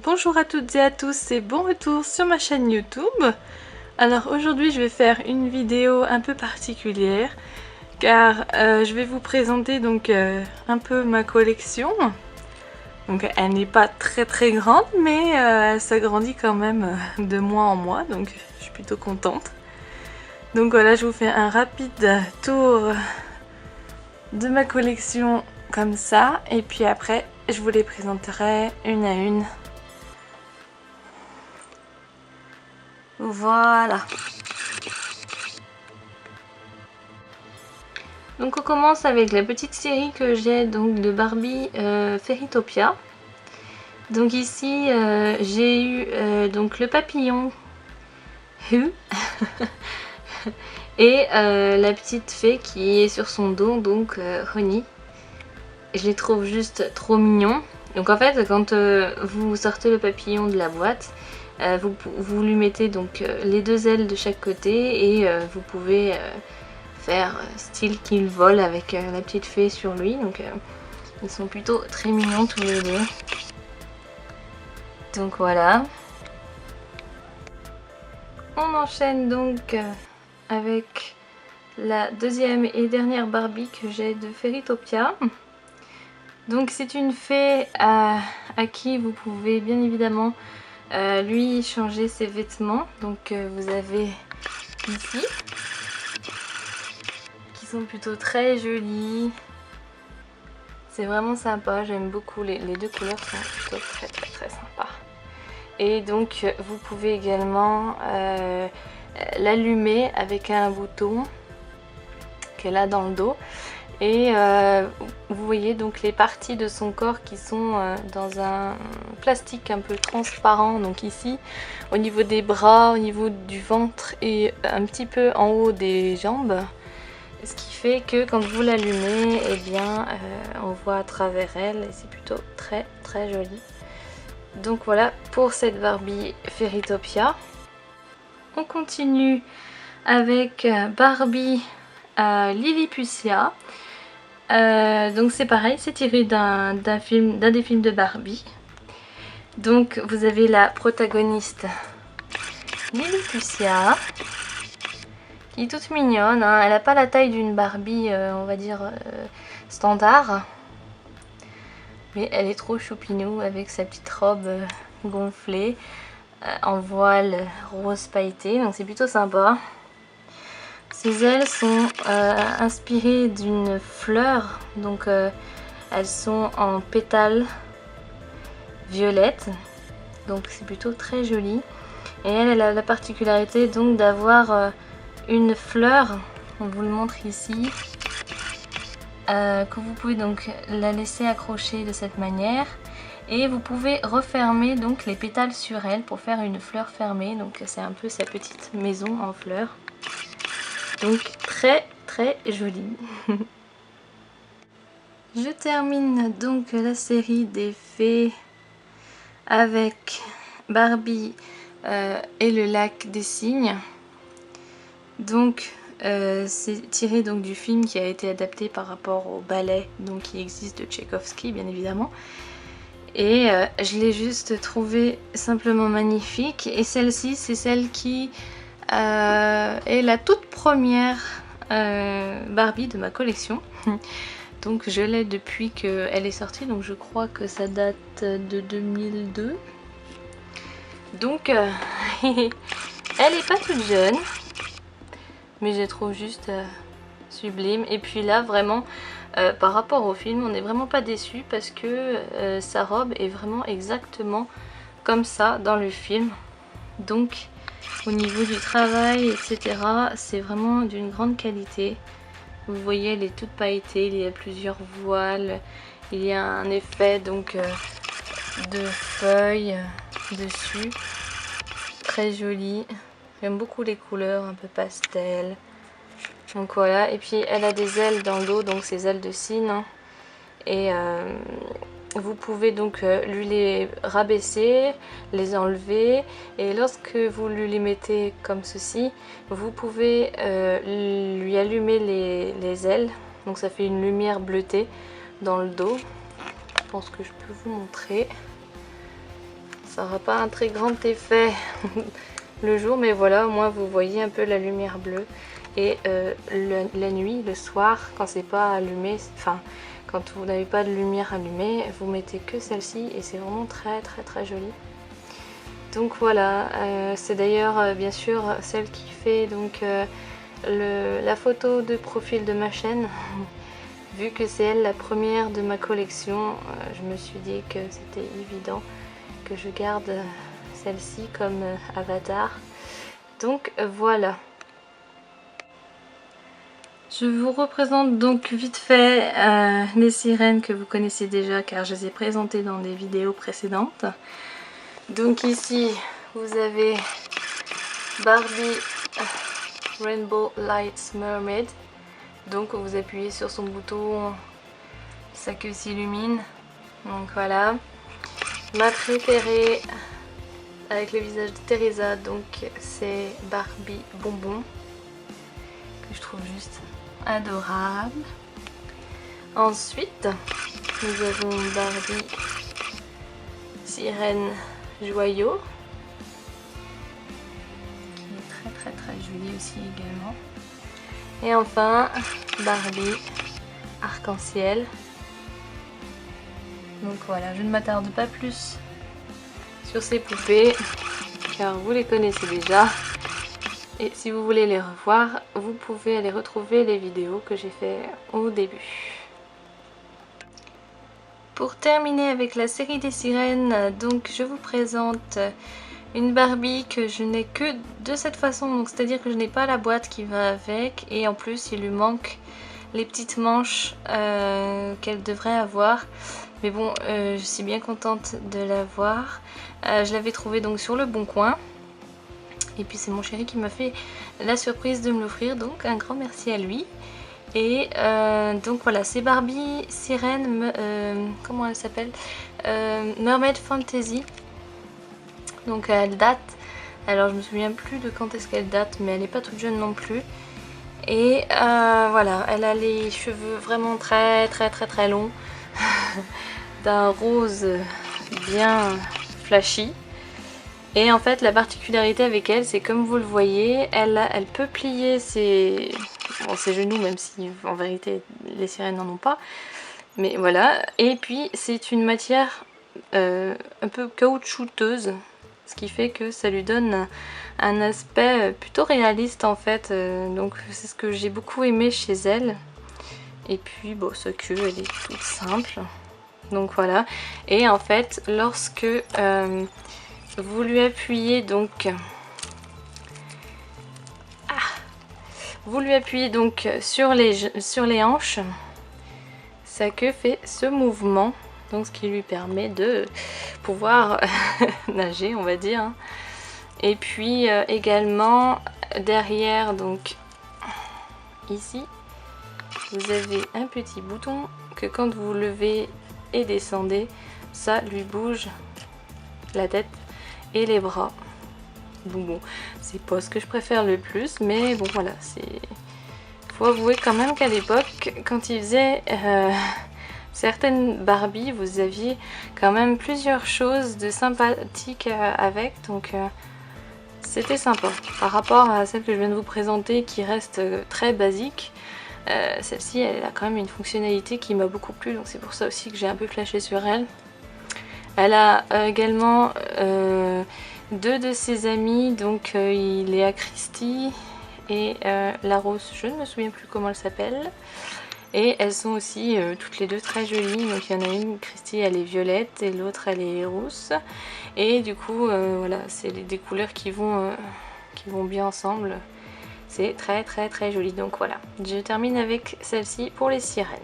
Bonjour à toutes et à tous et bon retour sur ma chaîne YouTube. Alors aujourd'hui je vais faire une vidéo un peu particulière car je vais vous présenter donc un peu ma collection. Donc elle n'est pas très grande mais elle s'agrandit quand même de mois en mois, donc je suis plutôt contente. Donc voilà, je vous fais un rapide tour de ma collection comme ça et puis après je vous les présenterai une à une. Voilà. Donc on commence avec la petite série que j'ai donc de Barbie Fairytopia. Donc ici j'ai eu donc le papillon et la petite fée qui est sur son dos, donc Honey. Je les trouve juste trop mignons. Donc en fait quand vous sortez le papillon de la boîte, vous lui mettez donc les deux ailes de chaque côté et vous pouvez faire style qu'il vole avec la petite fée sur lui. Donc ils sont plutôt très mignons tous les deux. Donc voilà. On enchaîne donc avec la deuxième et dernière Barbie que j'ai de Fairytopia. Donc c'est une fée à qui vous pouvez bien évidemment lui changer ses vêtements. Donc vous avez ici qui sont plutôt très jolis. C'est vraiment sympa, j'aime beaucoup, les deux couleurs sont plutôt très sympas. Et donc vous pouvez également l'allumer avec un bouton qu'elle a dans le dos. Et vous voyez donc les parties de son corps qui sont dans un plastique un peu transparent. Donc ici au niveau des bras, au niveau du ventre et un petit peu en haut des jambes. Ce qui fait que quand vous l'allumez, eh bien on voit à travers elle et c'est plutôt très joli. Donc voilà pour cette Barbie Fairytopia. On continue avec Barbie Lilliputtia. Donc c'est pareil, c'est tiré d'un des films de Barbie. Donc vous avez la protagoniste Lilliputtia qui est toute mignonne, hein. Elle n'a pas la taille d'une Barbie on va dire standard, mais elle est trop choupinou avec sa petite robe gonflée en voile rose pailleté, donc c'est plutôt sympa. Ses ailes sont inspirées d'une fleur, donc elles sont en pétales violettes, donc c'est plutôt très joli. Et elle a la particularité donc d'avoir une fleur, on vous le montre ici, que vous pouvez donc la laisser accrocher de cette manière. Et vous pouvez refermer donc les pétales sur elle pour faire une fleur fermée, donc c'est un peu sa petite maison en fleurs. Donc très joli. Je termine donc la série des fées avec Barbie et le lac des cygnes. Donc c'est tiré donc du film qui a été adapté par rapport au ballet donc qui existe de Tchaïkovski bien évidemment. Et je l'ai juste trouvé simplement magnifique. Et celle-ci c'est celle qui est la toute première Barbie de ma collection. Donc je l'ai depuis qu'elle est sortie, donc je crois que ça date de 2002. Donc elle est pas toute jeune, mais je la trouve juste sublime. Et puis là vraiment par rapport au film on n'est vraiment pas déçu parce que sa robe est vraiment exactement comme ça dans le film. Donc au niveau du travail etc, c'est vraiment d'une grande qualité. Vous voyez, elle est toute pailletée, il y a plusieurs voiles, il y a un effet donc de feuilles dessus, très joli. J'aime beaucoup les couleurs un peu pastel. Donc voilà, et puis elle a des ailes dans le dos, donc ces ailes de cygne, hein. Et vous pouvez donc lui les rabaisser, les enlever, et lorsque vous lui les mettez comme ceci, vous pouvez lui allumer les ailes, donc ça fait une lumière bleutée dans le dos. Je pense que je peux vous montrer. ça n'aura pas un très grand effet le jour, mais voilà, au moins vous voyez un peu la lumière bleue. Et la nuit, le soir, quand c'est pas allumé, enfin quand vous n'avez pas de lumière allumée, vous mettez que celle-ci et c'est vraiment très joli. Donc voilà, c'est d'ailleurs bien sûr celle qui fait donc la photo de profil de ma chaîne. Vu que c'est elle la première de ma collection, je me suis dit que c'était évident que je garde celle-ci comme avatar. Donc voilà. Je vous représente donc vite fait les sirènes que vous connaissez déjà car je les ai présentées dans des vidéos précédentes. Donc ici vous avez Barbie Rainbow Lights Mermaid. Donc vous appuyez sur son bouton, sa queue s'illumine. Donc voilà. Ma préférée avec le visage de Teresa, donc c'est Barbie Bonbon, que je trouve juste adorable. Ensuite, nous avons Barbie Sirène Joyau, qui est très jolie aussi également. Et enfin, Barbie Arc-en-Ciel. Donc voilà, je ne m'attarde pas plus sur ces poupées, car vous les connaissez déjà. Et si vous voulez les revoir, vous pouvez aller retrouver les vidéos que j'ai fait au début. Pour terminer avec la série des sirènes, donc je vous présente une Barbie que je n'ai que de cette façon, donc c'est-à-dire que je n'ai pas la boîte qui va avec, et en plus il lui manque les petites manches qu'elle devrait avoir. Mais bon, je suis bien contente de l'avoir. Je l'avais trouvée donc sur le Bon Coin. Et puis c'est mon chéri qui m'a fait la surprise de me l'offrir, donc un grand merci à lui. Et donc voilà, c'est Barbie Sirène, comment elle s'appelle, Mermaid Fantasy. Donc elle date, alors je me souviens plus de quand est-ce qu'elle date, mais elle n'est pas toute jeune non plus. Et voilà, elle a les cheveux vraiment très longs, d'un rose bien flashy. Et en fait la particularité avec elle, c'est comme vous le voyez, elle peut plier ses genoux, même si en vérité les sirènes n'en ont pas. Mais voilà, et puis c'est une matière un peu caoutchouteuse, ce qui fait que ça lui donne un aspect plutôt réaliste en fait. Donc c'est ce que j'ai beaucoup aimé chez elle. Et puis bon, sa queue elle est toute simple. Donc voilà, et en fait lorsque vous lui appuyez donc sur les hanches, sa queue fait ce mouvement, donc ce qui lui permet de pouvoir nager, on va dire. Et puis également derrière, donc ici vous avez un petit bouton que quand vous levez et descendez, ça lui bouge la tête et les bras. Bon, c'est pas ce que je préfère le plus, mais bon voilà, faut avouer quand même qu'à l'époque, quand ils faisaient certaines Barbie, vous aviez quand même plusieurs choses de sympathiques avec, donc c'était sympa. Par rapport à celle que je viens de vous présenter qui reste très basique, celle-ci elle a quand même une fonctionnalité qui m'a beaucoup plu, donc c'est pour ça aussi que j'ai un peu flashé sur elle. Elle a également deux de ses amies, donc Léa Christie et la Rose, je ne me souviens plus comment elle s'appelle. Et elles sont aussi toutes les deux très jolies. Donc il y en a une, Christie, elle est violette et l'autre elle est rousse. Et du coup voilà, c'est des couleurs qui vont bien ensemble. C'est très joli. Donc voilà, je termine avec celle-ci pour les sirènes.